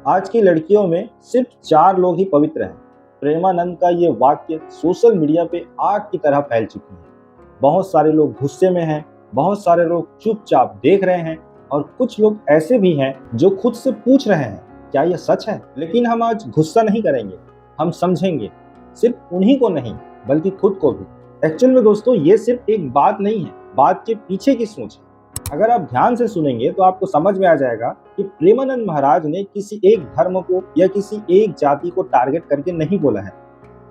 आज की लड़कियों में सिर्फ 4 लोग ही पवित्र हैं। प्रेमानंद का ये वाक्य सोशल मीडिया पे आग की तरह फैल चुकी है। बहुत सारे लोग गुस्से में हैं, बहुत सारे लोग चुपचाप देख रहे हैं और कुछ लोग ऐसे भी हैं जो खुद से पूछ रहे हैं, क्या यह सच है? लेकिन हम आज गुस्सा नहीं करेंगे, हम समझेंगे, सिर्फ उन्हीं को नहीं बल्कि खुद को भी। एक्चुअल में दोस्तों, ये सिर्फ एक बात नहीं है, बात के पीछे की सोच है। अगर आप ध्यान से सुनेंगे तो आपको समझ में आ जाएगा कि प्रेमानंद महाराज ने किसी एक धर्म को या किसी एक जाति को टारगेट करके नहीं बोला है।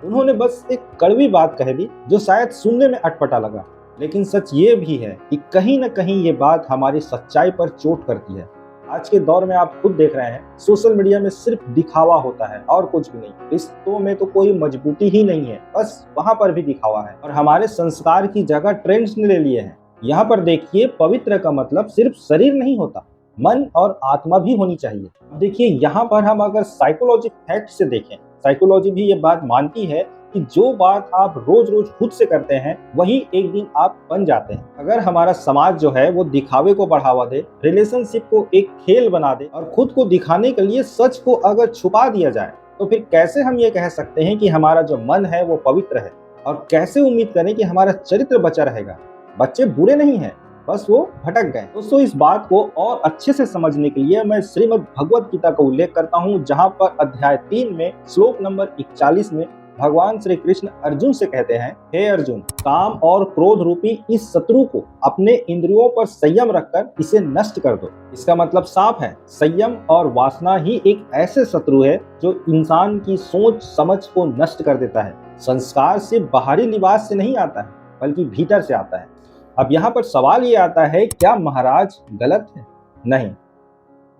उन्होंने बस एक कड़वी बात कह दी जो शायद सुनने में अटपटा लगा, लेकिन सच ये भी है कि कहीं न कहीं ये बात हमारी सच्चाई पर चोट करती है। आज के दौर में आप खुद देख रहे हैं, सोशल मीडिया में सिर्फ दिखावा होता है और कुछ भी नहीं। रिश्तों में तो कोई मजबूती ही नहीं है, बस वहां पर भी दिखावा है और हमारे संस्कार की जगह ट्रेंड्स ने ले लिए हैं। यहाँ पर देखिए, पवित्र का मतलब सिर्फ शरीर नहीं होता, मन और आत्मा भी होनी चाहिए। अब देखिए, यहाँ पर हम अगर साइकोलॉजी फैक्ट से देखें, साइकोलॉजी भी ये बात मानती है कि जो बात आप रोज रोज खुद से करते हैं वही एक दिन आप बन जाते हैं। अगर हमारा समाज जो है वो दिखावे को बढ़ावा दे, रिलेशनशिप को एक खेल बना दे और खुद को दिखाने के लिए सच को अगर छुपा दिया जाए, तो फिर कैसे हम ये कह सकते हैं कि हमारा जो मन है वो पवित्र है, और कैसे उम्मीद करें कि हमारा चरित्र बचा रहेगा? बच्चे बुरे नहीं हैं, बस वो भटक गए। दोस्तों, इस बात को और अच्छे से समझने के लिए मैं श्रीमद् भगवत गीता का उल्लेख करता हूँ, जहाँ पर अध्याय 3 में श्लोक नंबर 41 में भगवान श्री कृष्ण अर्जुन से कहते हैं, हे अर्जुन, काम और क्रोध रूपी इस शत्रु को अपने इंद्रियों पर संयम रखकर इसे नष्ट कर दो। इसका मतलब साफ है, संयम और वासना ही एक ऐसे शत्रु है जो इंसान की सोच समझ को नष्ट कर देता है। संस्कार से बाहरी लिबास से नहीं आता है, बल्कि भीतर से आता है। अब यहाँ पर सवाल ये आता है, क्या महाराज गलत है? नहीं,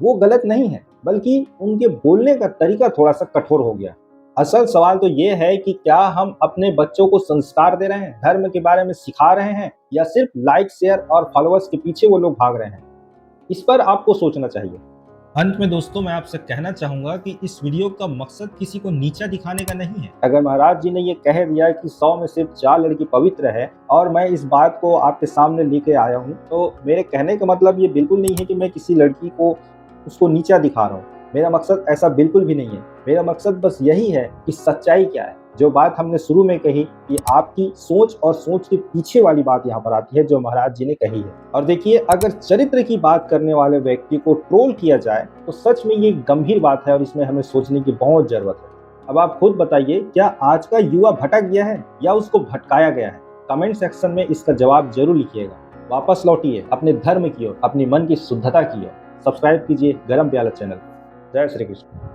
वो गलत नहीं है, बल्कि उनके बोलने का तरीका थोड़ा सा कठोर हो गया। असल सवाल तो ये है कि क्या हम अपने बच्चों को संस्कार दे रहे हैं, धर्म के बारे में सिखा रहे हैं, या सिर्फ लाइक, शेयर और फॉलोअर्स के पीछे वो लोग भाग रहे हैं? इस पर आपको सोचना चाहिए। अंत में दोस्तों, मैं आपसे कहना चाहूंगा कि इस वीडियो का मकसद किसी को नीचा दिखाने का नहीं है। अगर महाराज जी ने ये कह दिया कि 100 में सिर्फ 4 लड़की पवित्र है और मैं इस बात को आपके सामने लेके आया हूँ, तो मेरे कहने का मतलब ये बिल्कुल नहीं है कि मैं किसी लड़की को उसको नीचा दिखा रहा हूँ। मेरा मकसद ऐसा बिल्कुल भी नहीं है। मेरा मकसद बस यही है कि सच्चाई क्या है। जो बात हमने शुरू में कही कि आपकी सोच और सोच के पीछे वाली बात यहाँ पर आती है, जो महाराज जी ने कही है। और देखिए, अगर चरित्र की बात करने वाले व्यक्ति को ट्रोल किया जाए तो सच में ये गंभीर बात है और इसमें हमें सोचने की बहुत जरूरत है। अब आप खुद बताइए, क्या आज का युवा भटक गया है या उसको भटकाया गया है? कमेंट सेक्शन में इसका जवाब जरूर लिखिएगा। वापस लौटिए अपने धर्म की ओर, अपनी मन की शुद्धता की ओर। सब्सक्राइब कीजिए गरम प्याला चैनल। जय श्री कृष्ण।